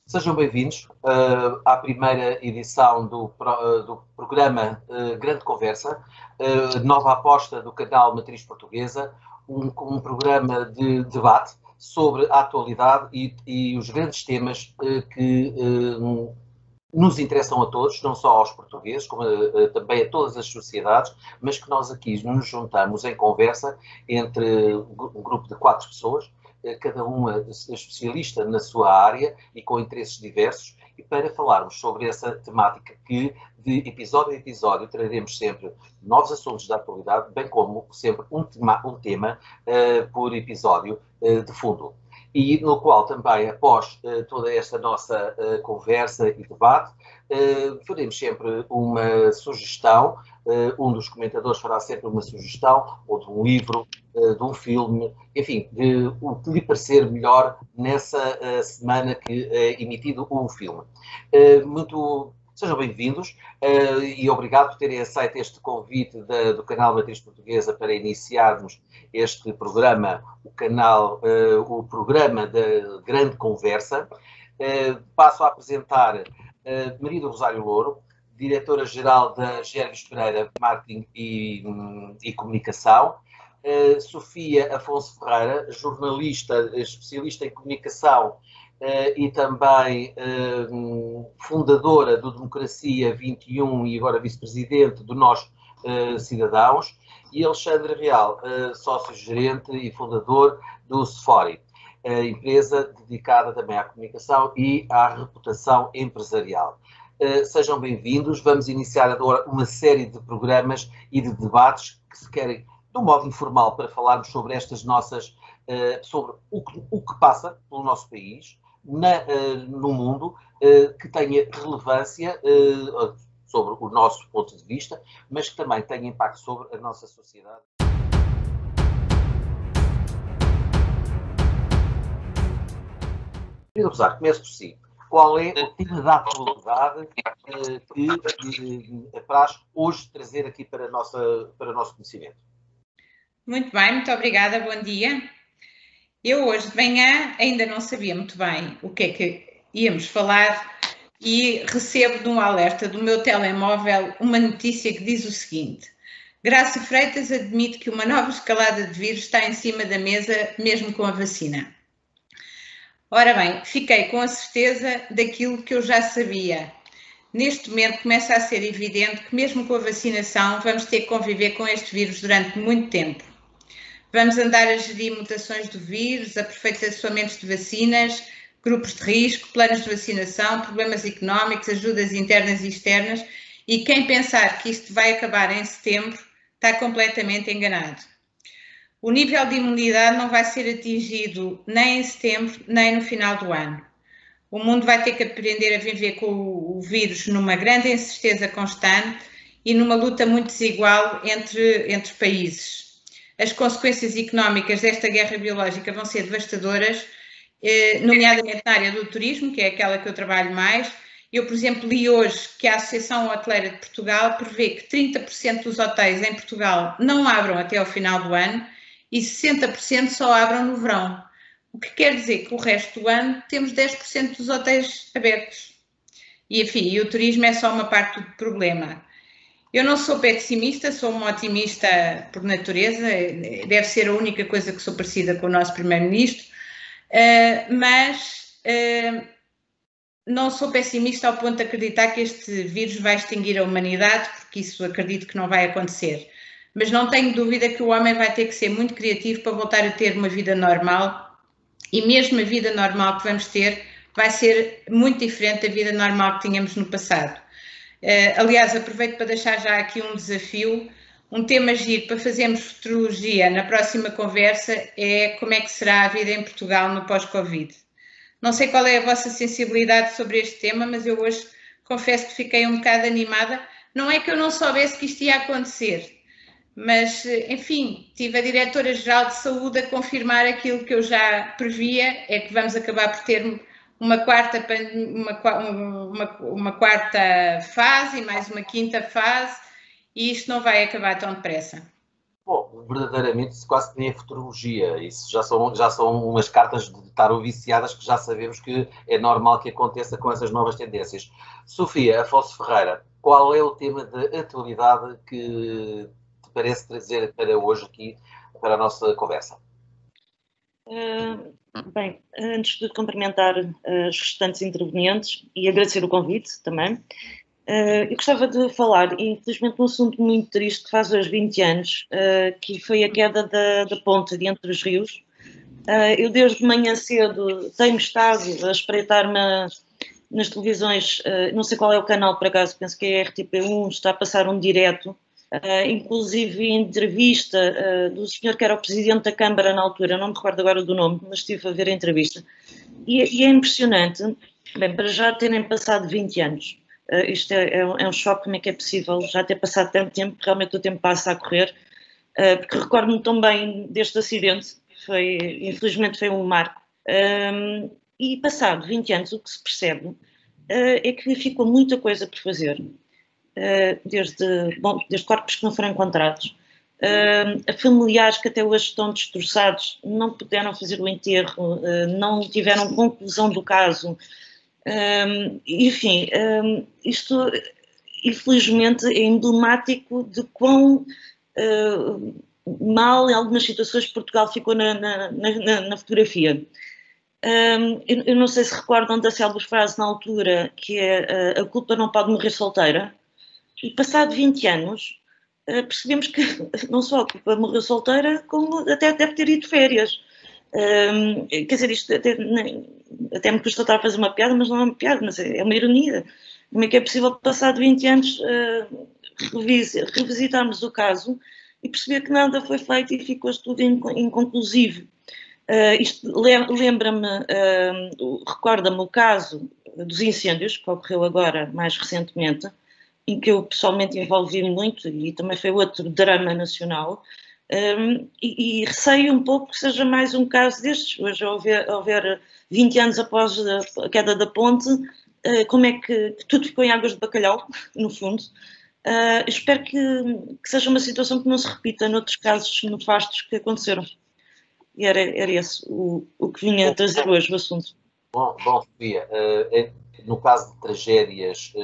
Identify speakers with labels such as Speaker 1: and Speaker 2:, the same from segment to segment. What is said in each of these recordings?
Speaker 1: Sejam bem-vindos à primeira edição do programa Grande Conversa, nova aposta do canal Matriz Portuguesa, um programa de debate sobre a atualidade e os grandes temas que nos interessam a todos, não só aos portugueses, como também a todas as sociedades, mas que nós aqui nos juntamos em conversa entre um grupo de 4 pessoas, cada uma especialista na sua área e com interesses diversos, e para falarmos sobre essa temática que, de episódio a episódio, traremos sempre novos assuntos da atualidade, bem como sempre um tema por episódio de fundo. E no qual também, após toda esta nossa conversa e debate, faremos sempre uma sugestão, um dos comentadores fará sempre uma sugestão, ou de um livro, de um filme, enfim, de o que lhe parecer melhor nessa semana que é emitido o filme. Sejam bem-vindos e obrigado por terem aceito este convite do canal Matriz Portuguesa para iniciarmos este programa, o programa da Grande Conversa. Passo a apresentar Maria do Rosário Louro, diretora-geral da Gerves Pereira Marketing e Comunicação. Sofia Afonso Ferreira, jornalista, especialista em comunicação e também fundadora do Democracia 21 e agora vice-presidente do Nós Cidadãos, e Alexandre Real, sócio-gerente e fundador do Sefori, empresa dedicada também à comunicação e à reputação empresarial. Sejam bem-vindos. Vamos iniciar agora uma série de programas e de debates que se querem de um modo informal para falarmos sobre estas nossas, sobre o que passa pelo nosso país, no mundo, que tenha relevância sobre o nosso ponto de vista, mas que também tenha impacto sobre a nossa sociedade. Querido Rosário, começo por si. Qual é o tema da atualidade que apraz hoje trazer aqui para o nosso conhecimento?
Speaker 2: Muito bem, muito obrigada, bom dia. Eu hoje de manhã ainda não sabia muito bem o que é que íamos falar e recebo de um alerta do meu telemóvel uma notícia que diz o seguinte: Graça Freitas admite que uma nova escalada de vírus está em cima da mesa, mesmo com a vacina. Ora bem, fiquei com a certeza daquilo que eu já sabia. Neste momento começa a ser evidente que mesmo com a vacinação vamos ter que conviver com este vírus durante muito tempo. Vamos andar a gerir mutações do vírus, aperfeiçoamentos de vacinas, grupos de risco, planos de vacinação, problemas económicos, ajudas internas e externas, e quem pensar que isto vai acabar em setembro está completamente enganado. O nível de imunidade não vai ser atingido nem em setembro, nem no final do ano. O mundo vai ter que aprender a viver com o vírus numa grande incerteza constante e numa luta muito desigual entre países. As consequências económicas desta guerra biológica vão ser devastadoras, nomeadamente na área do turismo, que é aquela que eu trabalho mais. Eu, por exemplo, li hoje que a Associação Hoteleira de Portugal prevê que 30% dos hotéis em Portugal não abram até ao final do ano e 60% só abram no verão. O que quer dizer que o resto do ano temos 10% dos hotéis abertos. E, enfim, o turismo é só uma parte do problema. Eu não sou pessimista, sou uma otimista por natureza, deve ser a única coisa que sou parecida com o nosso primeiro-ministro, mas não sou pessimista ao ponto de acreditar que este vírus vai extinguir a humanidade, porque isso acredito que não vai acontecer. Mas não tenho dúvida que o homem vai ter que ser muito criativo para voltar a ter uma vida normal, e mesmo a vida normal que vamos ter vai ser muito diferente da vida normal que tínhamos no passado. Aliás, aproveito para deixar já aqui um desafio, um tema giro para fazermos futurologia na próxima conversa é como é que será a vida em Portugal no pós-Covid. Não sei qual é a vossa sensibilidade sobre este tema, mas eu hoje confesso que fiquei um bocado animada. Não é que eu não soubesse que isto ia acontecer, mas, enfim, tive a Diretora-Geral de Saúde a confirmar aquilo que eu já previa, é que vamos acabar por ter uma quarta fase e mais uma quinta fase, e isto não vai acabar tão depressa.
Speaker 1: Bom, verdadeiramente isso quase que nem é futurologia. Isso já são umas cartas de tarot viciadas que já sabemos que é normal que aconteça com essas novas tendências. Sofia Afonso Ferreira, qual é o tema de atualidade que te parece trazer para hoje aqui, para a nossa conversa?
Speaker 3: Bem, antes de cumprimentar os restantes intervenientes e agradecer o convite também, eu gostava de falar, infelizmente, de um assunto muito triste que faz hoje 20 anos, que foi a queda da ponte de Entre os Rios. Eu desde manhã cedo tenho estado a espreitar-me nas televisões, não sei qual é o canal por acaso, penso que é a RTP1, está a passar um direto, inclusive entrevista do senhor que era o presidente da Câmara na altura, não me recordo agora do nome, mas estive a ver a entrevista. E é impressionante, bem, para já terem passado 20 anos. Isto é um choque, como é que é possível já ter passado tanto tempo, realmente o tempo passa a correr, porque recordo-me tão bem deste acidente, infelizmente foi um marco, e passado 20 anos o que se percebe é que ficou muita coisa por fazer, desde corpos que não foram encontrados, a familiares que até hoje estão destroçados, não puderam fazer o enterro, não tiveram conclusão do caso. Enfim, isto infelizmente é emblemático de quão mal em algumas situações Portugal ficou na fotografia. Eu não sei se recordam da célebre frase na altura que é a culpa não pode morrer solteira, e passado 20 anos percebemos que não só a culpa morreu solteira, como até deve ter ido de férias. Quer dizer, isto até me custa estar a fazer uma piada, mas não é uma piada, mas é uma ironia. Como é que é possível, passado 20 anos, revisitarmos o caso e perceber que nada foi feito e ficou tudo inconclusivo? Isto lembra-me, recorda-me o caso dos incêndios, que ocorreu agora, mais recentemente, em que eu pessoalmente envolvi-me muito, e também foi outro drama nacional. E receio um pouco que seja mais um caso destes. Hoje, ao ver 20 anos após a queda da ponte, como é que tudo ficou em águas de bacalhau, no fundo. Espero que seja uma situação que não se repita noutros casos nefastos que aconteceram. E era esse o que vinha a trazer hoje o assunto.
Speaker 1: Bom, Sofia, no caso de tragédias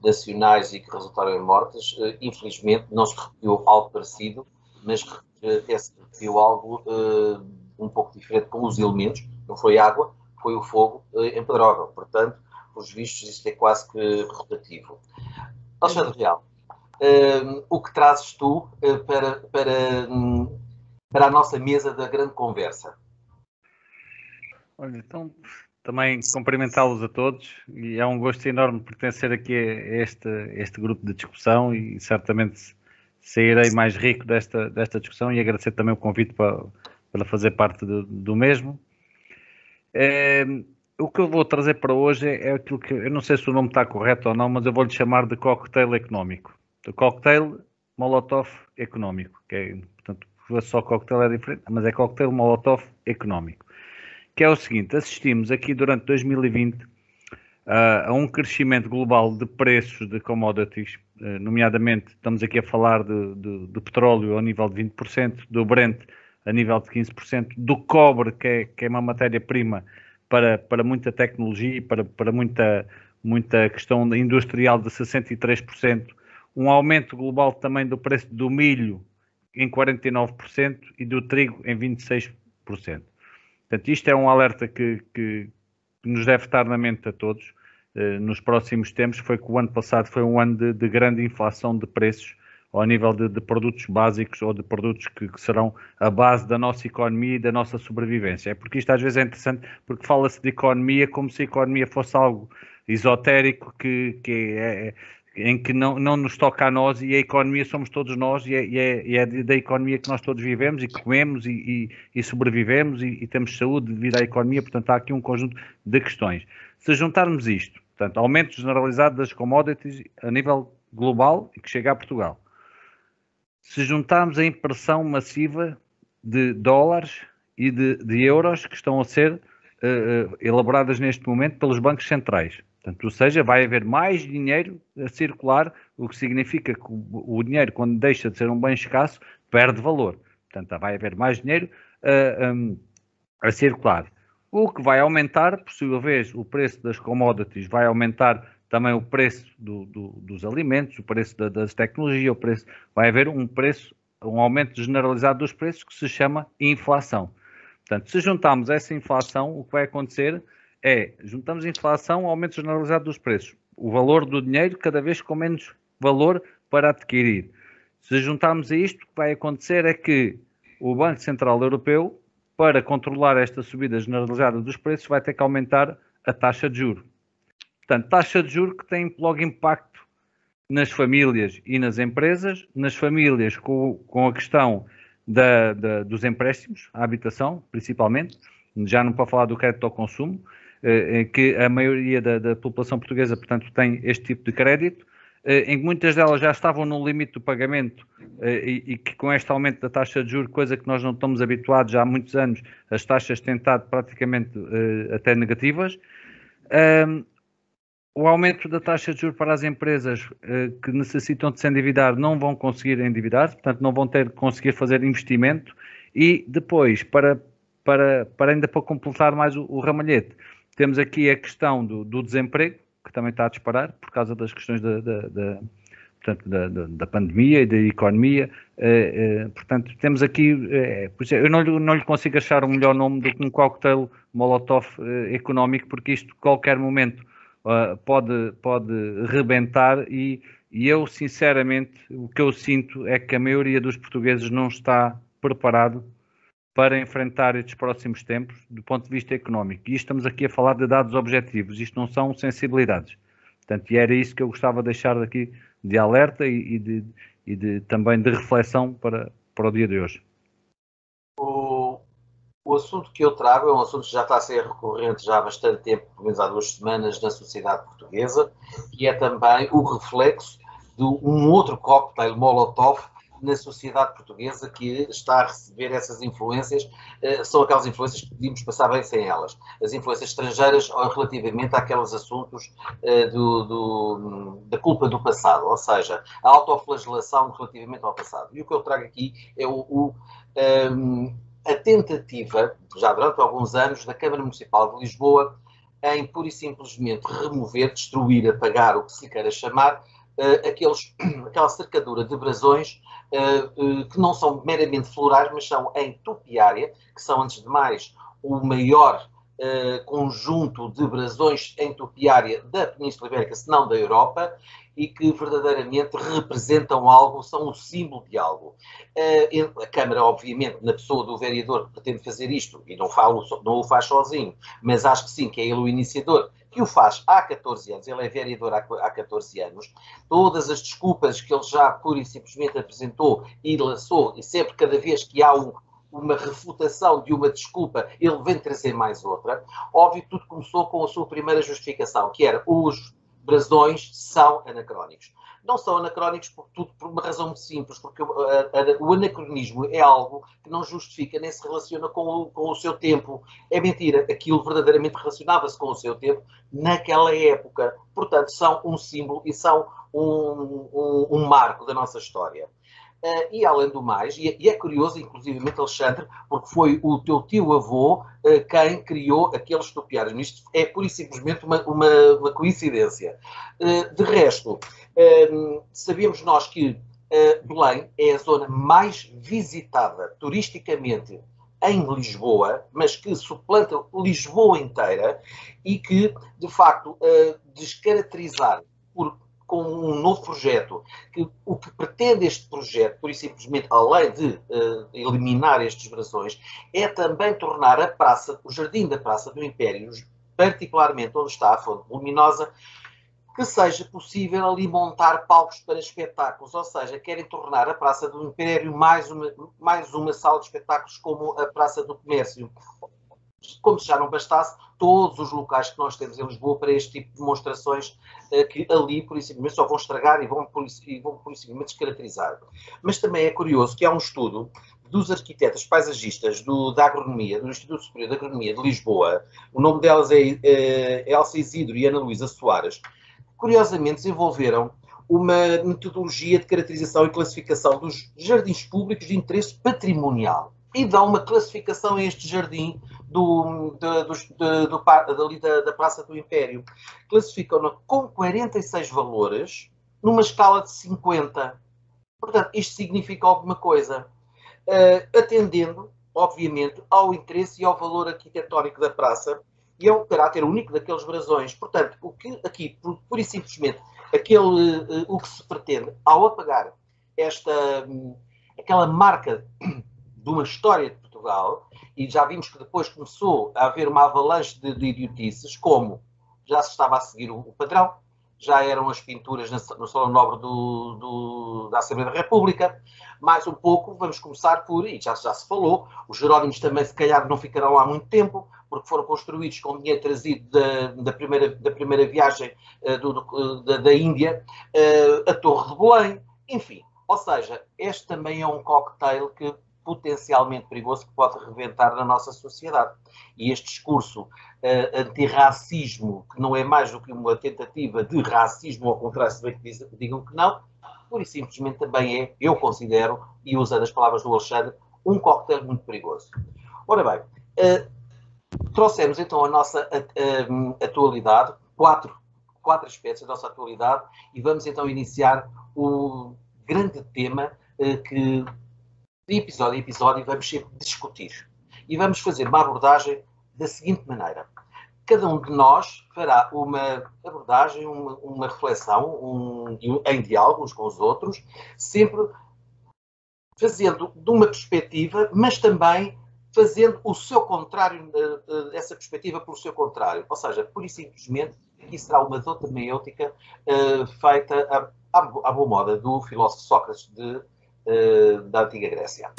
Speaker 1: nacionais e que resultaram em mortes, infelizmente não se repetiu algo parecido, mas até se repetiu algo um pouco diferente com os elementos. Não foi água, foi o fogo em Pedrógão. Portanto, pelos vistos, isto é quase que rotativo. Alexandre Real, o que trazes tu para a nossa mesa da grande conversa?
Speaker 4: Olha, então, também cumprimentá-los a todos, e é um gosto enorme pertencer aqui a este grupo de discussão, e certamente sairei mais rico desta discussão, e agradecer também o convite para fazer parte do mesmo. O que eu vou trazer para hoje é aquilo que, eu não sei se o nome está correto ou não, mas eu vou-lhe chamar de cocktail económico. O cocktail Molotov económico, que é, portanto, só cocktail é diferente, mas é cocktail Molotov económico. Que é o seguinte: assistimos aqui durante 2020 a um crescimento global de preços de commodities, nomeadamente estamos aqui a falar de petróleo ao nível de 20%, do Brent a nível de 15%, do cobre, que é uma matéria-prima para muita tecnologia, para muita questão industrial, de 63%, um aumento global também do preço do milho em 49% e do trigo em 26%. Portanto, isto é um alerta que nos deve estar na mente a todos nos próximos tempos. Foi que o ano passado foi um ano de grande inflação de preços ao nível de produtos básicos ou de produtos que serão a base da nossa economia e da nossa sobrevivência. É porque isto às vezes é interessante, porque fala-se de economia como se a economia fosse algo esotérico em que não nos toca a nós, e a economia somos todos nós, e é da economia que nós todos vivemos e que comemos e sobrevivemos e temos saúde devido à economia. Portanto, há aqui um conjunto de questões. Se juntarmos isto, portanto, aumento generalizado das commodities a nível global e que chega a Portugal, se juntarmos a impressão massiva de dólares e de euros que estão a ser elaboradas neste momento pelos bancos centrais. Portanto, ou seja, vai haver mais dinheiro a circular, o que significa que o dinheiro, quando deixa de ser um bem escasso, perde valor. Portanto, vai haver mais dinheiro a circular. O que vai aumentar, por sua vez, o preço das commodities, vai aumentar também o preço dos alimentos, o preço das tecnologias, vai haver um aumento generalizado dos preços que se chama inflação. Portanto, se juntarmos essa inflação, o que vai acontecer juntamos inflação ao aumento generalizado dos preços. O valor do dinheiro cada vez com menos valor para adquirir. Se juntarmos a isto, o que vai acontecer é que o Banco Central Europeu, para controlar esta subida generalizada dos preços, vai ter que aumentar a taxa de juros. Portanto, taxa de juros que tem logo impacto nas famílias e nas empresas. Nas famílias com a questão dos empréstimos, à habitação, principalmente. Já não para falar do crédito ao consumo, que a maioria da população portuguesa, portanto, tem este tipo de crédito, em que muitas delas já estavam no limite do pagamento e que com este aumento da taxa de juros, coisa que nós não estamos habituados já há muitos anos, as taxas têm estado praticamente até negativas. O aumento da taxa de juros para as empresas que necessitam de se endividar não vão conseguir endividar-se, portanto não vão conseguir fazer investimento e depois, ainda para completar mais o ramalhete, temos aqui a questão do desemprego, que também está a disparar por causa das questões da pandemia e da economia. Portanto, temos aqui, eu não lhe consigo achar um melhor nome do que um cocktail Molotov económico, porque isto, a qualquer momento, pode rebentar e eu, sinceramente, o que eu sinto é que a maioria dos portugueses não está preparado para enfrentar estes próximos tempos do ponto de vista económico. E estamos aqui a falar de dados objetivos, isto não são sensibilidades. Portanto, e era isso que eu gostava de deixar aqui de alerta também de reflexão para o dia de hoje.
Speaker 1: O assunto que eu trago é um assunto que já está a ser recorrente já há bastante tempo, pelo menos há 2 semanas, na sociedade portuguesa, e é também o reflexo de um outro cocktail Molotov na sociedade portuguesa que está a receber essas influências. São aquelas influências que podíamos passar bem sem elas. As influências estrangeiras relativamente àqueles assuntos da culpa do passado, ou seja, a autoflagelação relativamente ao passado. E o que eu trago aqui é a tentativa, já durante alguns anos, da Câmara Municipal de Lisboa em pura e simplesmente remover, destruir, apagar, o que se queira chamar, aquela cercadura de brasões que não são meramente florais, mas são em topiária, que são, antes de mais, o maior conjunto de brasões em topiária da Península Ibérica, se não da Europa, e que verdadeiramente representam algo, são o símbolo de algo. A Câmara, obviamente, na pessoa do vereador que pretende fazer isto, e não o faz sozinho, mas acho que sim, que é ele o iniciador, que o faz há 14 anos, ele é vereador há 14 anos, todas as desculpas que ele já pura e simplesmente apresentou e lançou, e sempre, cada vez que há uma refutação de uma desculpa, ele vem trazer mais outra. Óbvio que tudo começou com a sua primeira justificação, que era os brasões são anacrónicos. Não são anacrónicos por uma razão muito simples, porque o anacronismo é algo que não justifica nem se relaciona com o seu tempo. É mentira, aquilo verdadeiramente relacionava-se com o seu tempo naquela época. Portanto, são um símbolo e são um marco da nossa história. E além do mais, e é curioso, inclusivamente, Alexandre, porque foi o teu tio-avô quem criou aqueles topiários. Isto é pura e simplesmente uma coincidência. De resto, sabemos nós que Belém é a zona mais visitada turisticamente em Lisboa, mas que suplanta Lisboa inteira e que, de facto, descaracterizar com um novo projeto, que o que pretende este projeto, por simplesmente, além de eliminar estes brasões, é também tornar a praça, o jardim da Praça do Império, particularmente onde está a Fonte Luminosa, que seja possível ali montar palcos para espetáculos, ou seja, querem tornar a Praça do Império mais uma sala de espetáculos como a Praça do Comércio. Como se já não bastasse, todos os locais que nós temos em Lisboa para este tipo de demonstrações que ali, por isso mesmo, só vão estragar e vão por isso mesmo descaracterizar. Mas também é curioso que há um estudo dos arquitetas paisagistas da Agronomia, do Instituto Superior de Agronomia de Lisboa. O nome delas é Elsa Isidro e Ana Luísa Soares. Curiosamente, desenvolveram uma metodologia de caracterização e classificação dos jardins públicos de interesse patrimonial. E dão uma classificação a este jardim da Praça do Império. Classificam-no com 46 valores, numa escala de 50. Portanto, isto significa alguma coisa. Atendendo, obviamente, ao interesse e ao valor arquitetónico da praça e ao caráter único daqueles brasões. Portanto, o que aqui, pura e simplesmente, o que se pretende ao apagar aquela marca de uma história de Portugal, e já vimos que depois começou a haver uma avalanche de idiotices, como já se estava a seguir o padrão, já eram as pinturas no Salão Nobre da Assembleia da República. Mais um pouco, vamos começar por, e já se falou, os Jerónimos também se calhar não ficarão lá muito tempo, porque foram construídos com dinheiro trazido da primeira viagem da Índia, a Torre de Belém, enfim. Ou seja, este também é um cocktail que potencialmente perigoso que pode reventar na nossa sociedade. E este discurso antirracismo, que não é mais do que uma tentativa de racismo, ao contrário, se bem que digam que não, pura e simplesmente também é, eu considero, e usando as palavras do Alexandre, um cocktail muito perigoso. Ora bem, trouxemos então a nossa atualidade, quatro aspectos da nossa atualidade, e vamos então iniciar o grande tema que de episódio a episódio vamos sempre discutir. E vamos fazer uma abordagem da seguinte maneira. Cada um de nós fará uma abordagem, uma reflexão, em diálogo uns com os outros, sempre fazendo de uma perspectiva, mas também fazendo o seu contrário, essa perspectiva pelo seu contrário. Ou seja, pura e simplesmente, aqui será uma dota meiôtica feita à boa moda do filósofo Sócrates da Antiga Grécia.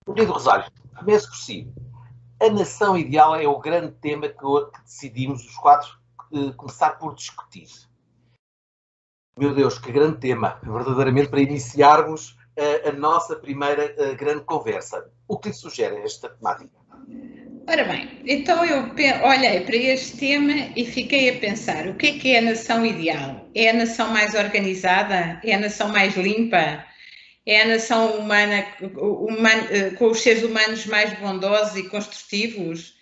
Speaker 1: Querido Rosário, comece por si. A nação ideal é o grande tema que decidimos os quatro começar por discutir. Meu Deus, que grande tema, verdadeiramente, para iniciarmos a nossa primeira grande conversa. O que lhe sugere esta temática?
Speaker 2: Ora bem, então eu olhei para este tema e fiquei a pensar, o que é a nação ideal? É a nação mais organizada? É a nação mais limpa? É a nação humana com os seres humanos mais bondosos e construtivos?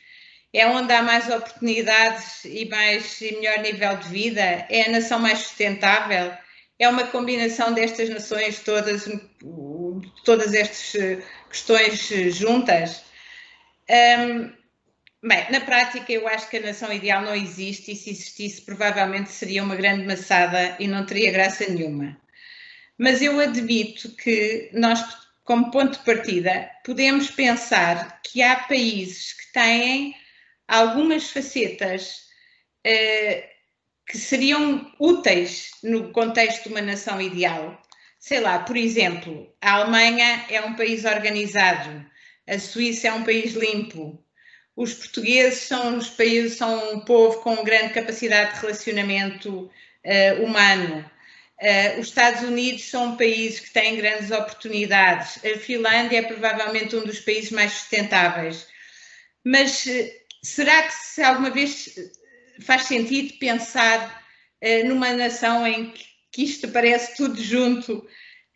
Speaker 2: É onde há mais oportunidades e melhor nível de vida? É a nação mais sustentável? É uma combinação destas nações todas estas questões juntas? Bem, na prática eu acho que a nação ideal não existe e se existisse provavelmente seria uma grande maçada e não teria graça nenhuma. Mas eu admito que nós, como ponto de partida, podemos pensar que há países que têm algumas facetas que seriam úteis no contexto de uma nação ideal. Sei lá, por exemplo, a Alemanha é um país organizado, a Suíça é um país limpo, os portugueses são um povo com grande capacidade de relacionamento humano. Os Estados Unidos são países que têm grandes oportunidades. A Finlândia é provavelmente um dos países mais sustentáveis. Mas será que se alguma vez faz sentido pensar numa nação em que isto parece tudo junto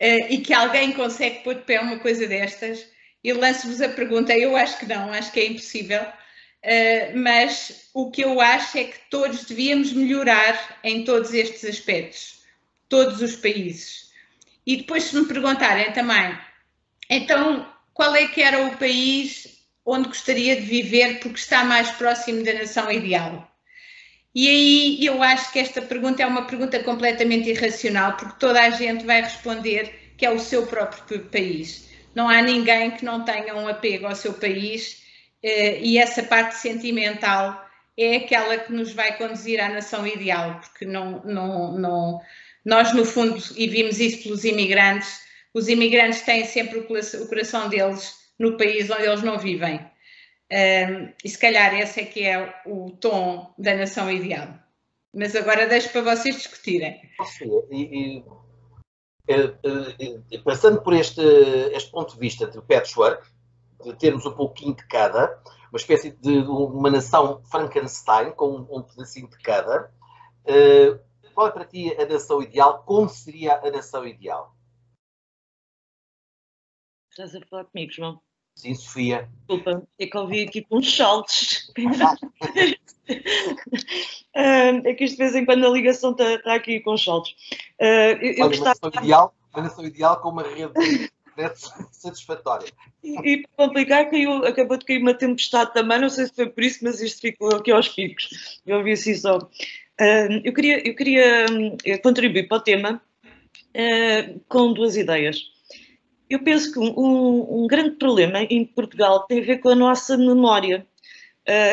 Speaker 2: e que alguém consegue pôr de pé uma coisa destas? Eu lanço-vos a pergunta, eu acho que não, acho que é impossível, mas o que eu acho é que todos devíamos melhorar em todos estes aspectos, todos os países. E depois se me perguntarem também, então qual é que era o país onde gostaria de viver porque está mais próximo da nação ideal? E aí eu acho que esta pergunta é uma pergunta completamente irracional, porque toda a gente vai responder que é o seu próprio país. Não há ninguém que não tenha um apego ao seu país e essa parte sentimental é aquela que nos vai conduzir à nação ideal, porque nós no fundo, e vimos isso pelos imigrantes, os imigrantes têm sempre o coração deles no país onde eles não vivem. E se calhar esse é que é o tom da nação ideal. Mas agora deixo para vocês discutirem.
Speaker 1: Passando por este ponto de vista de patchwork, de termos um pouquinho de cada, uma espécie de uma nação Frankenstein, com um pedacinho de cada, qual é para ti a nação ideal? Como seria a nação ideal?
Speaker 3: Estás a falar comigo, João?
Speaker 1: Sim, Sofia.
Speaker 3: Desculpa, é que eu vi aqui com uns saltos. É que isto de vez em quando a ligação está aqui com os saltos.
Speaker 1: Olha, uma nação ideal com uma rede de internet satisfatória.
Speaker 3: E para complicar, acabou de cair uma tempestade também, não sei se foi por isso, mas isto ficou aqui aos picos. Eu ouvi assim só. Eu queria contribuir para o tema com duas ideias. Eu penso que um grande problema em Portugal tem a ver com a nossa memória.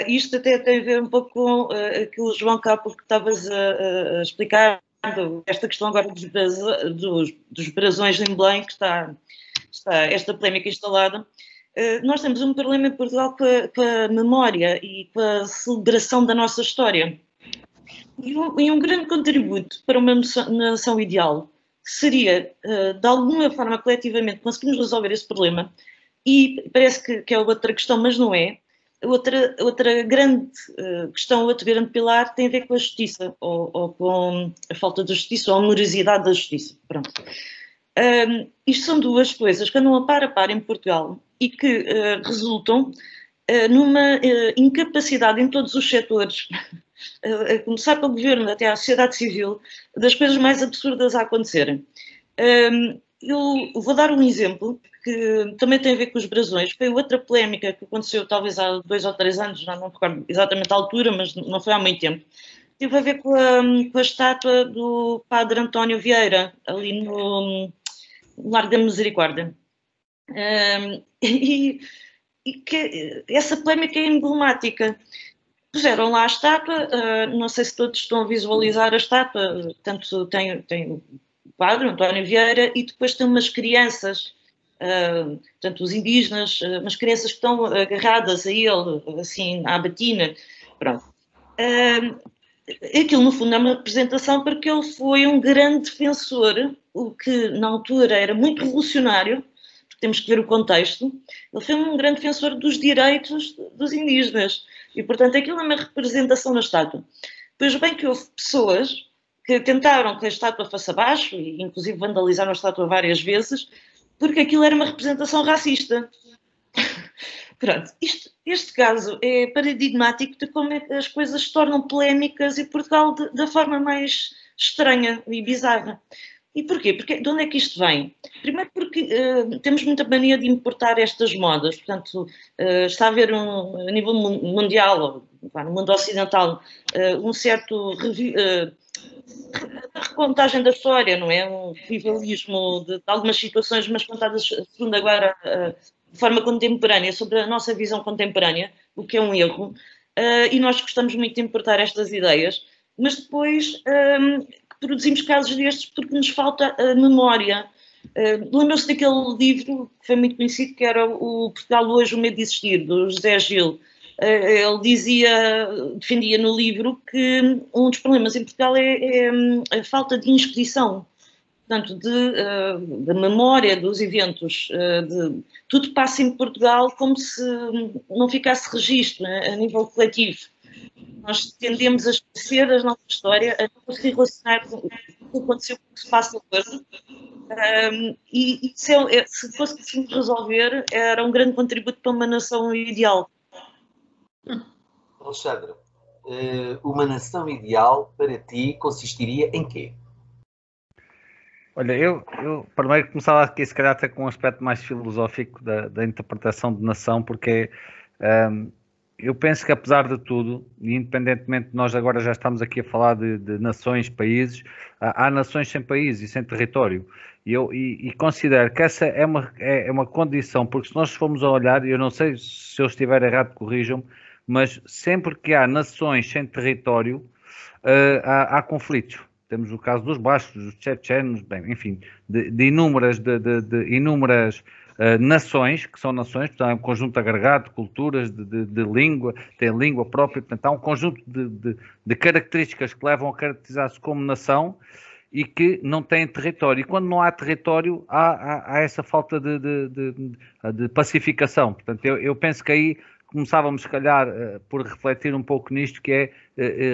Speaker 3: Isto até tem a ver um pouco com aquilo, João, que há pouco estavas a explicar, esta questão agora dos brasões em Belém, que está esta polémica instalada. Nós temos um problema em Portugal com a memória e com a celebração da nossa história. E um grande contributo para uma nação ideal seria, de alguma forma, coletivamente, conseguirmos resolver esse problema, e parece que é outra questão, mas não é. Outra grande questão, outro grande pilar tem a ver com a justiça, ou com a falta de justiça, ou a morosidade da justiça. Pronto. Isto são duas coisas que andam a par em Portugal e que resultam numa incapacidade em todos os setores, a começar pelo governo até à sociedade civil, das coisas mais absurdas a acontecerem. Eu vou dar um exemplo que também tem a ver com os brasões. Foi outra polémica que aconteceu talvez há 2 ou 3 anos, já não me recordo exatamente a altura, mas não foi há muito tempo. Teve a ver com a estátua do Padre António Vieira, ali no Largo da Misericórdia. E que essa polémica é emblemática. Puseram lá a estátua, não sei se todos estão a visualizar a estátua, portanto tem o Padre António Vieira e depois tem umas crianças, portanto os indígenas, umas crianças que estão agarradas a ele, assim, à batina, pronto. Aquilo no fundo é uma representação porque ele foi um grande defensor, o que na altura era muito revolucionário, porque temos que ver o contexto, ele foi um grande defensor dos direitos dos indígenas e portanto aquilo é uma representação na estátua. Pois bem que houve pessoas que tentaram que a estátua fosse abaixo e inclusive vandalizaram a estátua várias vezes porque aquilo era uma representação racista. Pronto, este caso é paradigmático de como é que as coisas se tornam polémicas em Portugal da forma mais estranha e bizarra. E porquê? Porque de onde é que isto vem? Primeiro porque temos muita mania de importar estas modas, portanto está a haver a nível mundial, no mundo ocidental, um certo recontagem da história, não é? Um revivalismo de algumas situações, mas contadas segundo agora de forma contemporânea, sobre a nossa visão contemporânea, o que é um erro, e nós gostamos muito de importar estas ideias, mas depois produzimos casos destes porque nos falta a memória. Lembram-se daquele livro que foi muito conhecido, que era o Portugal Hoje, o Medo de Existir, do José Gil. Ele defendia no livro que um dos problemas em Portugal é a falta de inscrição, portanto, da memória dos eventos, tudo passa em Portugal como se não ficasse registro, né, a nível coletivo. Nós tendemos a esquecer a nossa história, a não se relacionar com o que aconteceu, com o que se passa hoje. E se fôssemos resolver, era um grande contributo para uma nação ideal.
Speaker 1: Alexandre, uma nação ideal para ti consistiria em quê?
Speaker 4: Olha, eu primeiro começava aqui, se calhar, até com um aspecto mais filosófico da interpretação de nação, porque eu penso que, apesar de tudo, e independentemente de nós agora já estamos aqui a falar de nações, países, há nações sem país e sem território. E considero que essa é uma condição, porque se nós formos a olhar, eu não sei se eu estiver errado, corrijam-me, mas sempre que há nações sem território, há conflitos. Temos o caso dos bascos, dos chechenos, bem, enfim, de inúmeras nações, que são nações, portanto, é um conjunto agregado de culturas, de língua, tem língua própria, portanto, há um conjunto de características que levam a caracterizar-se como nação e que não têm território. E quando não há território, há essa falta de pacificação. Portanto, eu penso que aí começávamos, se calhar, por refletir um pouco nisto, que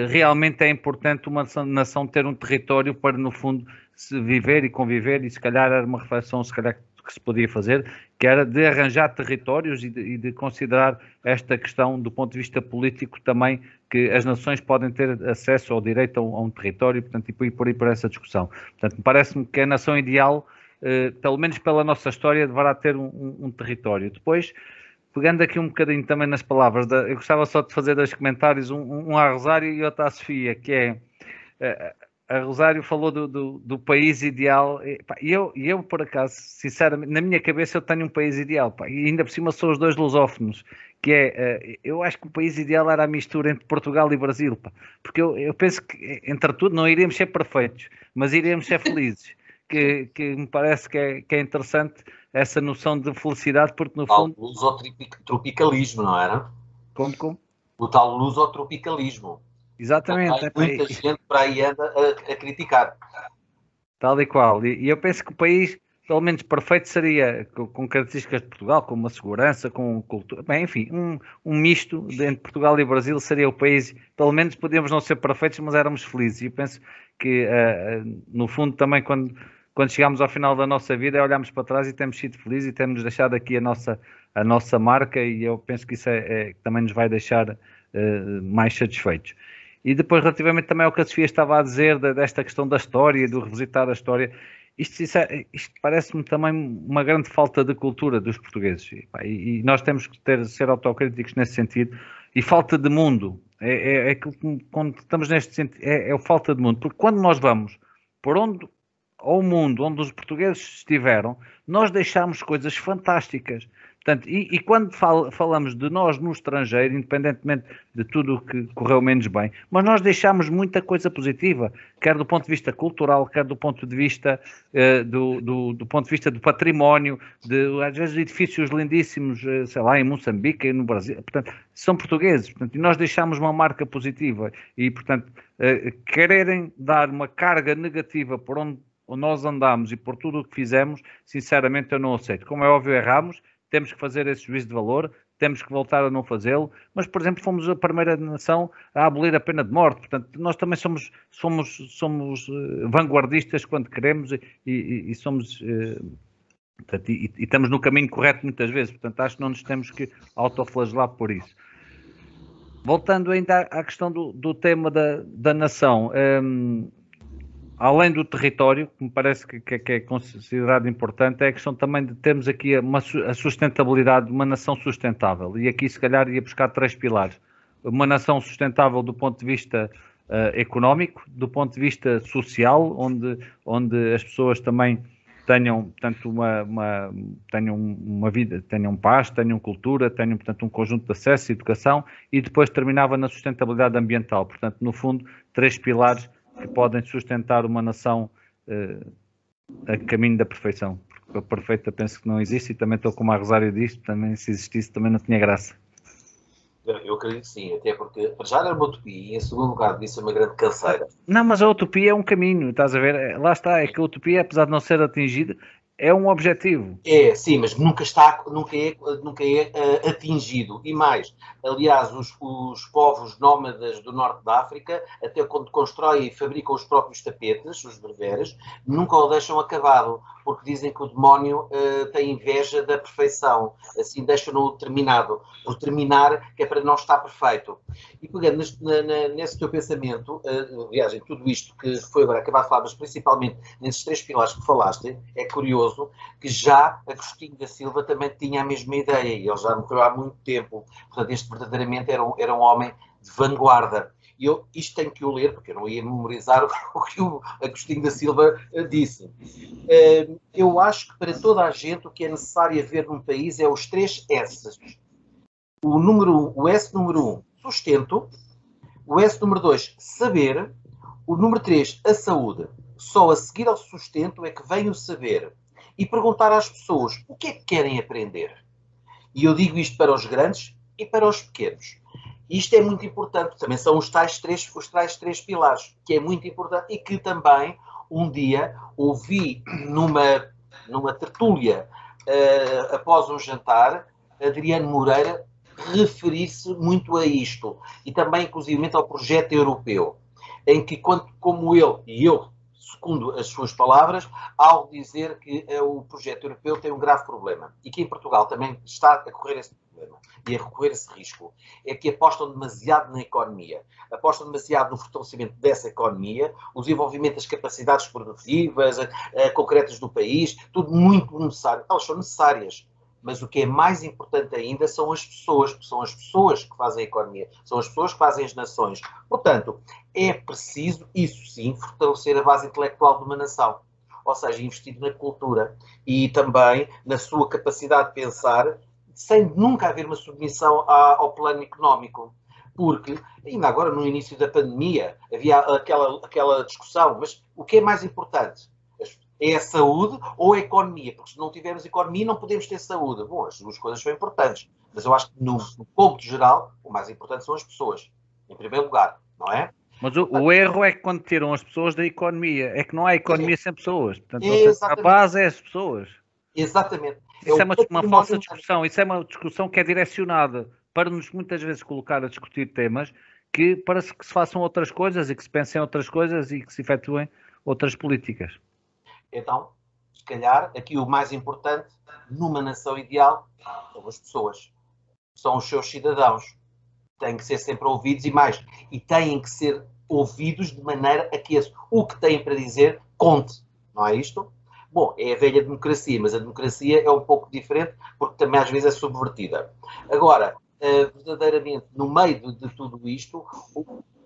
Speaker 4: realmente é importante uma nação ter um território para, no fundo, se viver e conviver, e se calhar era uma reflexão, se calhar, que se podia fazer, que era de arranjar territórios e de considerar esta questão do ponto de vista político também, que as nações podem ter acesso ao direito a um território, portanto, e por aí por essa discussão. Portanto, parece-me que a nação ideal, pelo menos pela nossa história, deverá ter um território. Depois, pegando aqui um bocadinho também nas palavras, eu gostava só de fazer dois comentários, um à Rosário e outro à Sofia, que é... A Rosário falou do país ideal, e eu, por acaso, sinceramente, na minha cabeça eu tenho um país ideal, e ainda por cima sou os dois lusófonos, que eu acho que o país ideal era a mistura entre Portugal e Brasil, porque eu penso que, entre tudo, não iríamos ser perfeitos, mas iríamos ser felizes, que me parece que é interessante essa noção de felicidade, porque no fundo...
Speaker 1: O lusotropicalismo, não era?
Speaker 4: Como?
Speaker 1: O tal lusotropicalismo.
Speaker 4: Exatamente.
Speaker 1: Muita gente para aí anda a criticar.
Speaker 4: Tal e qual. E eu penso que o país, pelo menos perfeito, seria com características de Portugal, com uma segurança, com cultura. Bem, enfim, um misto entre Portugal e Brasil seria o país. Pelo menos podíamos não ser perfeitos, mas éramos felizes. E eu penso que, no fundo, também quando chegámos ao final da nossa vida, olhamos para trás e temos sido felizes e temos deixado aqui a nossa marca, e eu penso que isso também nos vai deixar mais satisfeitos. E depois, relativamente também ao que a Sofia estava a dizer, desta questão da história, do revisitar a história, isto parece-me também uma grande falta de cultura dos portugueses. E nós temos que ser autocríticos nesse sentido. E falta de mundo. Quando estamos neste sentido, é a falta de mundo. Porque quando nós vamos ao mundo onde os portugueses estiveram, nós deixamos coisas fantásticas. Portanto, e quando falamos de nós no estrangeiro, independentemente de tudo o que correu menos bem, mas nós deixamos muita coisa positiva, quer do ponto de vista cultural, quer do ponto de vista do ponto de vista do património, às vezes edifícios lindíssimos, sei lá, em Moçambique e no Brasil, portanto, são portugueses, portanto, e nós deixamos uma marca positiva e, portanto, quererem dar uma carga negativa por onde nós andamos e por tudo o que fizemos, sinceramente eu não aceito. Como é óbvio, erramos, temos que fazer esse juízo de valor, temos que voltar a não fazê-lo, mas, por exemplo, fomos a primeira nação a abolir a pena de morte, portanto, nós também somos vanguardistas quando queremos e somos... Portanto, e estamos no caminho correto muitas vezes, portanto, acho que não nos temos que autoflagelar por isso. Voltando ainda à questão do tema da nação, além do território, que me parece que é considerado importante, é a questão também de termos aqui a sustentabilidade de uma nação sustentável. E aqui, se calhar, ia buscar 3 pilares. Uma nação sustentável do ponto de vista económico, do ponto de vista social, onde as pessoas também tenham, portanto, tenham uma vida, tenham paz, tenham cultura, tenham, portanto, um conjunto de acesso e educação, e depois terminava na sustentabilidade ambiental. Portanto, no fundo, 3 pilares que podem sustentar uma nação a caminho da perfeição. Porque a perfeita penso que não existe, e também estou como a Rosário disto, também se existisse também não tinha graça.
Speaker 1: Eu acredito que sim, até porque já era uma utopia e em segundo lugar disso é uma grande canseira.
Speaker 4: Não, mas a utopia é um caminho, estás a ver? Lá está, é que a utopia, apesar de não ser atingida, é um objetivo.
Speaker 1: É, sim, mas nunca é atingido. E mais, aliás, os povos nómadas do norte da África, até quando constroem e fabricam os próprios tapetes, os berberes, nunca o deixam acabado, porque dizem que o demónio tem inveja da perfeição. Assim deixam-no terminado, por terminar, que é para não estar perfeito. E pegando nesse teu pensamento, aliás, em tudo isto que foi agora acabado de falar, mas principalmente nesses 3 pilares que falaste, é curioso que já Agostinho da Silva também tinha a mesma ideia, e ele já morreu há muito tempo. Portanto, este verdadeiramente era um homem de vanguarda. E isto tenho que o ler, porque eu não ia memorizar o que o Agostinho da Silva disse. Eu acho que para toda a gente o que é necessário haver num país é os 3 S. O S número 1, sustento. O S número 2, saber. O número 3, a saúde. Só a seguir ao sustento é que vem o saber. e perguntar às pessoas o que é que querem aprender. E eu digo isto para os grandes e para os pequenos. Isto é muito importante, também são os tais três pilares, que é muito importante e que também um dia ouvi numa tertúlia após um jantar, Adriano Moreira referir-se muito a isto e também inclusivamente ao projeto europeu, em que, como ele, e eu, segundo as suas palavras, ao dizer que o projeto europeu tem um grave problema e que em Portugal também está a correr esse problema e a recorrer esse risco, é que apostam demasiado na economia, apostam demasiado no fortalecimento dessa economia, o desenvolvimento das capacidades produtivas, concretas do país, tudo muito necessário. Elas são necessárias, mas o que é mais importante ainda são as pessoas, porque são as pessoas que fazem a economia, são as pessoas que fazem as nações. Portanto, é preciso, isso sim, fortalecer a base intelectual de uma nação. Ou seja, investir na cultura e também na sua capacidade de pensar, sem nunca haver uma submissão ao plano económico. Porque, ainda agora no início da pandemia, havia aquela discussão, mas o que é mais importante? É a saúde ou a economia? Porque se não tivermos economia, não podemos ter saúde. Bom, as duas coisas são importantes. Mas eu acho que, no cômputo geral, o mais importante são as pessoas. Em primeiro lugar, não é?
Speaker 4: Mas o erro é que quando tiram as pessoas da economia, é que não há economia sem pessoas. Portanto, a base é as pessoas.
Speaker 1: Exatamente.
Speaker 4: Isso é uma falsa discussão. Isso é uma discussão que é direcionada para nos muitas vezes colocar a discutir temas que para que se façam outras coisas e que se pensem outras coisas e que se efetuem outras políticas.
Speaker 1: Então, se calhar, aqui o mais importante numa nação ideal são as pessoas. São os seus cidadãos. Têm que ser sempre ouvidos e têm que ser ouvidos de maneira a que o que têm para dizer conte. Não é isto? Bom, é a velha democracia, mas a democracia é um pouco diferente porque também às vezes é subvertida. Agora, verdadeiramente, no meio de tudo isto,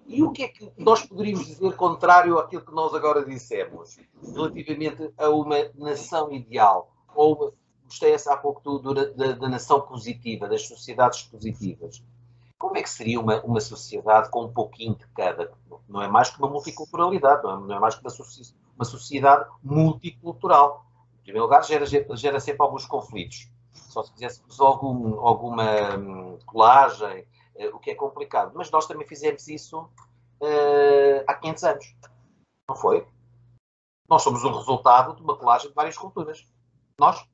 Speaker 1: e o que é que nós poderíamos dizer contrário àquilo que nós agora dissemos, relativamente a uma nação ideal? Ou, gostei há pouco da nação positiva, das sociedades positivas. Como é que seria uma sociedade com um pouquinho de cada? Não é mais que uma multiculturalidade, não é mais que uma sociedade multicultural. Em primeiro lugar, gera sempre alguns conflitos. Só se fizéssemos alguma colagem, o que é complicado. Mas nós também fizemos isso há 500 anos. Não foi? Nós somos o resultado de uma colagem de várias culturas. Nós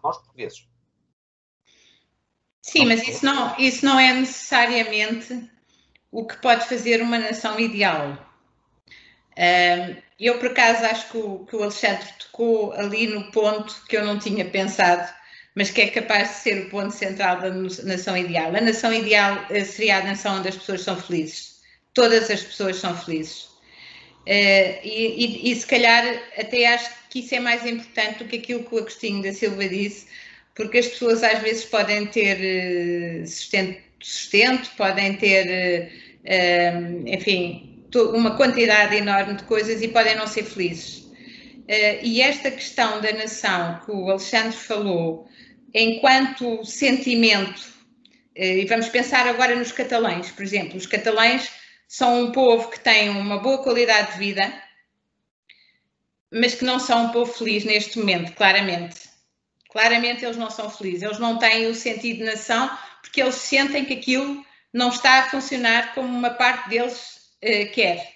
Speaker 1: portugueses.
Speaker 2: Sim, mas isso não é necessariamente o que pode fazer uma nação ideal. Eu, por acaso, acho que o Alexandre tocou ali no ponto que eu não tinha pensado, mas que é capaz de ser o ponto central da nação ideal. A nação ideal seria a nação onde as pessoas são felizes. Todas as pessoas são felizes. E se calhar até acho que isso é mais importante do que aquilo que o Agostinho da Silva disse, porque as pessoas às vezes podem ter sustento, podem ter, enfim, uma quantidade enorme de coisas e podem não ser felizes. E esta questão da nação que o Alexandre falou, enquanto sentimento, e vamos pensar agora nos catalães, por exemplo, os catalães são um povo que tem uma boa qualidade de vida, mas que não são um povo feliz neste momento, claramente. Claramente eles não são felizes, eles não têm o sentido de nação, porque eles sentem que aquilo não está a funcionar como uma parte deles quer.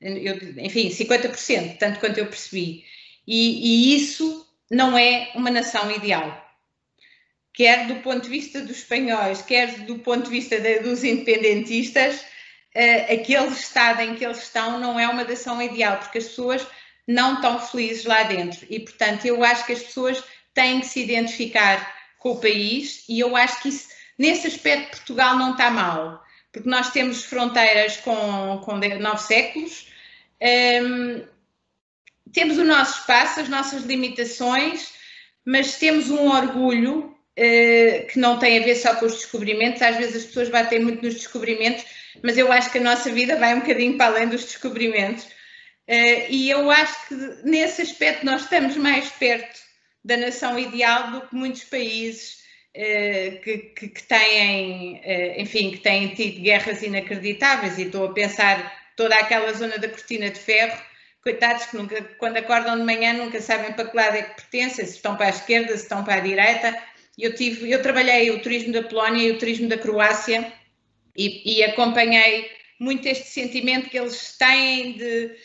Speaker 2: Enfim, 50%, tanto quanto eu percebi. E isso não é uma nação ideal. Quer do ponto de vista dos espanhóis, quer do ponto de vista dos independentistas, aquele estado em que eles estão não é uma nação ideal, porque as pessoas não estão felizes lá dentro. E, portanto, eu acho que as pessoas têm que se identificar com o país e eu acho que isso, nesse aspecto Portugal não está mal, porque nós temos fronteiras com 9 séculos, temos o nosso espaço, as nossas limitações, mas temos um orgulho que não tem a ver só com os descobrimentos. Às vezes as pessoas batem muito nos descobrimentos, mas eu acho que a nossa vida vai um bocadinho para além dos descobrimentos. E eu acho que nesse aspecto nós estamos mais perto da nação ideal do que muitos países que têm, enfim, que têm tido guerras inacreditáveis, e estou a pensar toda aquela zona da Cortina de Ferro, coitados que nunca, quando acordam de manhã nunca sabem para que lado é que pertencem, se estão para a esquerda, se estão para a direita. Eu trabalhei o turismo da Polónia e o turismo da Croácia e acompanhei muito este sentimento que eles têm de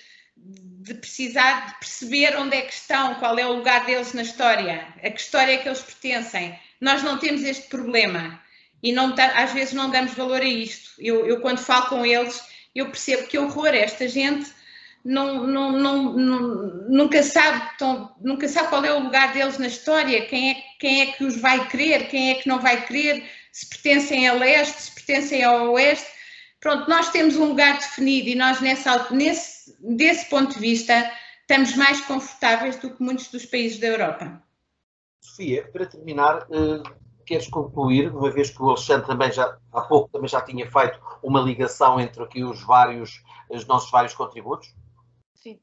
Speaker 2: precisar de perceber onde é que estão, qual é o lugar deles na história, a que história é que eles pertencem. Nós não temos este problema e às vezes não damos valor a isto. Eu quando falo com eles, eu percebo que horror, esta gente nunca sabe qual é o lugar deles na história, quem é que os vai querer, quem é que não vai querer, se pertencem a leste, se pertencem ao oeste. Pronto, nós temos um lugar definido e nós desse ponto de vista estamos mais confortáveis do que muitos dos países da Europa.
Speaker 1: Sofia, para terminar, queres concluir, uma vez que o Alexandre também há pouco também já tinha feito uma ligação entre aqui os nossos vários contributos?
Speaker 3: Sim.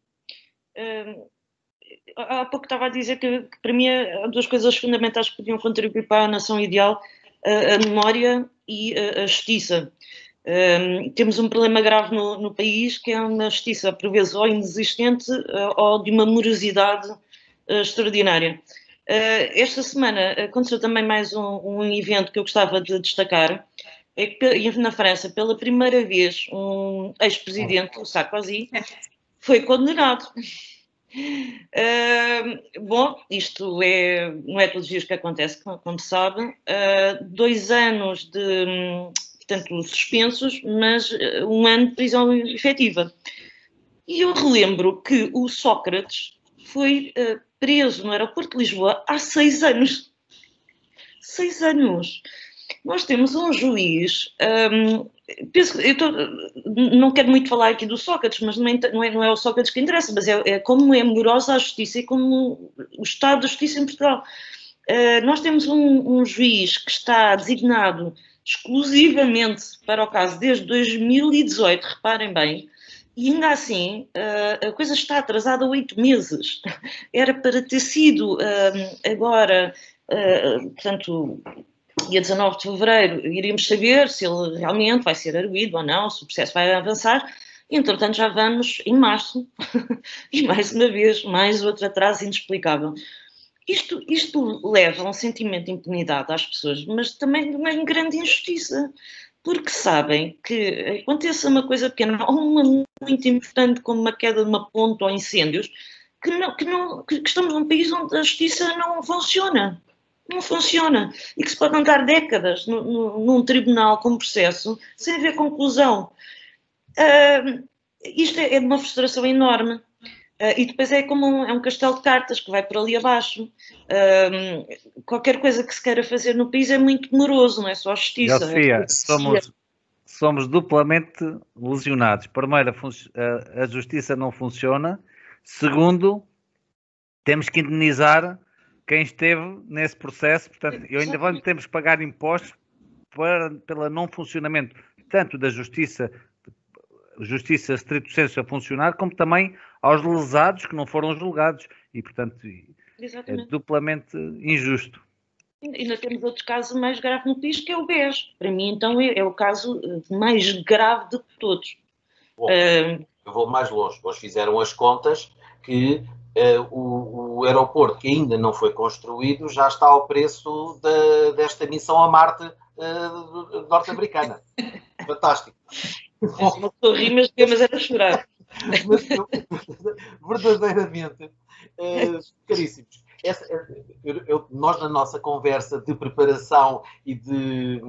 Speaker 3: Há pouco estava a dizer que para mim há duas coisas fundamentais que podiam contribuir para a nação ideal, a memória e a justiça. Temos um problema grave no país, que é uma justiça, por vezes, ou inexistente ou de uma morosidade extraordinária. Esta semana aconteceu também mais um evento que eu gostava de destacar, é que na França, pela primeira vez, um ex-presidente, o Sarkozy, foi condenado. Bom, isto não é todos os dias que acontece, como se sabe. 2 anos portanto, suspensos, mas 1 ano de prisão efetiva. E eu relembro que o Sócrates foi preso no aeroporto de Lisboa há 6 anos. 6 anos. Nós temos um juiz, não quero muito falar aqui do Sócrates, mas não é o Sócrates que interessa, mas é como é morosa a justiça e como o estado da justiça em Portugal. Nós temos um juiz que está designado exclusivamente para o caso desde 2018, reparem bem, e ainda assim a coisa está atrasada 8 meses. Era para ter sido agora, portanto, dia 19 de fevereiro, iríamos saber se ele realmente vai ser arguido ou não, se o processo vai avançar. Entretanto, já vamos em março, e mais uma vez, mais outro atraso inexplicável. Isto leva a um sentimento de impunidade às pessoas, mas também de uma grande injustiça, porque sabem que aconteça uma coisa pequena ou uma muito importante como uma queda de uma ponte ou incêndios, que estamos num país onde a justiça não funciona. Não funciona. E que se pode andar décadas num tribunal com processo sem haver conclusão. Isto é de uma frustração enorme. E depois é como um castelo de cartas que vai por ali abaixo. Qualquer coisa que se queira fazer no país é muito demoroso, não é só a justiça.
Speaker 4: Sofia, somos duplamente lesionados. Primeiro, a justiça não funciona. Segundo, temos que indenizar quem esteve nesse processo. Portanto, temos que pagar impostos pelo não funcionamento tanto da justiça stricto sensu a funcionar, como também aos lesados que não foram julgados. E, portanto,
Speaker 3: Exatamente.
Speaker 4: É duplamente injusto.
Speaker 3: Ainda temos outro caso mais grave no país, que é o BES. Para mim, então, é o caso mais grave de todos.
Speaker 1: Bom, eu vou mais longe. Hoje fizeram as contas que o aeroporto, que ainda não foi construído, já está ao preço desta missão a Marte norte-americana. Fantástico.
Speaker 3: Não estou a rir, mas era a chorar.
Speaker 1: Mas verdadeiramente, caríssimos, nós na nossa conversa de preparação e de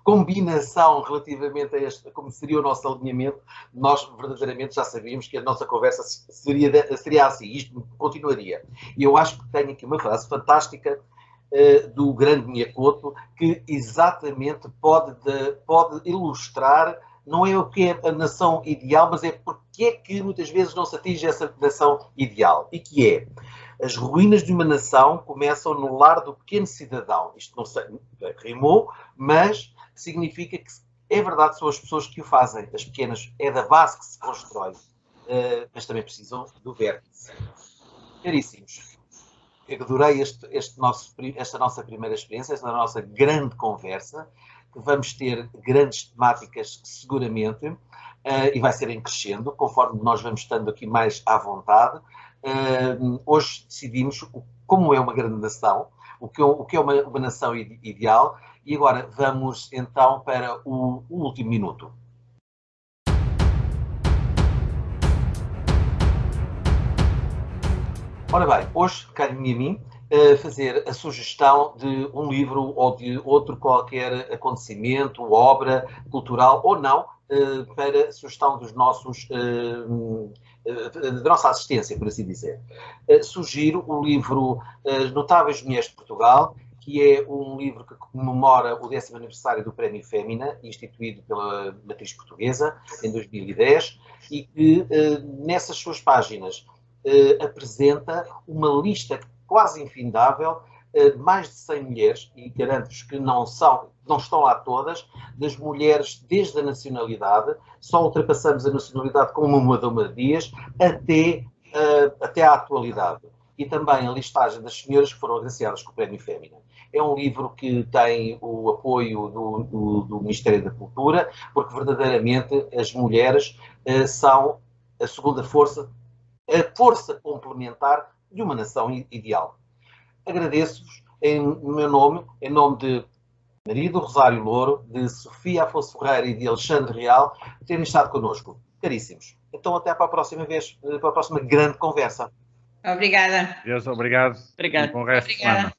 Speaker 1: combinação relativamente a como seria o nosso alinhamento, nós verdadeiramente já sabíamos que a nossa conversa seria assim, isto continuaria. E eu acho que tenho aqui uma frase fantástica do grande Miyakoto, que exatamente pode ilustrar, não é o que é a nação ideal, mas é porque é que muitas vezes não se atinge essa nação ideal. E que é, as ruínas de uma nação começam no lar do pequeno cidadão. Isto não sei, rimou, mas significa que é verdade, são as pessoas que o fazem, as pequenas, é da base que se constrói, mas também precisam do vértice. Caríssimos, eu adorei esta nossa primeira experiência, esta nossa grande conversa, vamos ter grandes temáticas seguramente, e vai ser em crescendo, conforme nós vamos estando aqui mais à vontade. Hoje decidimos como é uma grande nação, o que é uma nação ideal, e agora vamos então para o último minuto. Ora bem, hoje cabe-me a mim fazer a sugestão de um livro ou de outro qualquer acontecimento, obra cultural ou não, para a sugestão dos nossos, da nossa assistência, por assim dizer. Sugiro o livro As Notáveis Mulheres de Portugal, que é um livro que comemora o 10º aniversário do Prémio Fémina, instituído pela Matriz Portuguesa em 2010, e que nessas suas páginas apresenta uma lista quase infindável de mais de 100 mulheres, e garanto-vos que não estão lá todas, das mulheres desde a nacionalidade, só ultrapassamos a nacionalidade com uma Madalena Dias, até à atualidade. E também a listagem das senhoras que foram agraciadas com o Prémio Fémina. É um livro que tem o apoio do Ministério da Cultura, porque verdadeiramente as mulheres são a segunda força, a força complementar de uma nação ideal. Agradeço-vos em meu nome, em nome de Maria do Rosário Louro, de Sofia Afonso Ferreira e de Alexandre Real, terem estado connosco. Caríssimos. Então até para a próxima vez, para a próxima grande conversa.
Speaker 2: Obrigada.
Speaker 4: Deus, obrigado.
Speaker 3: Obrigado.
Speaker 4: Um bom resto de semana.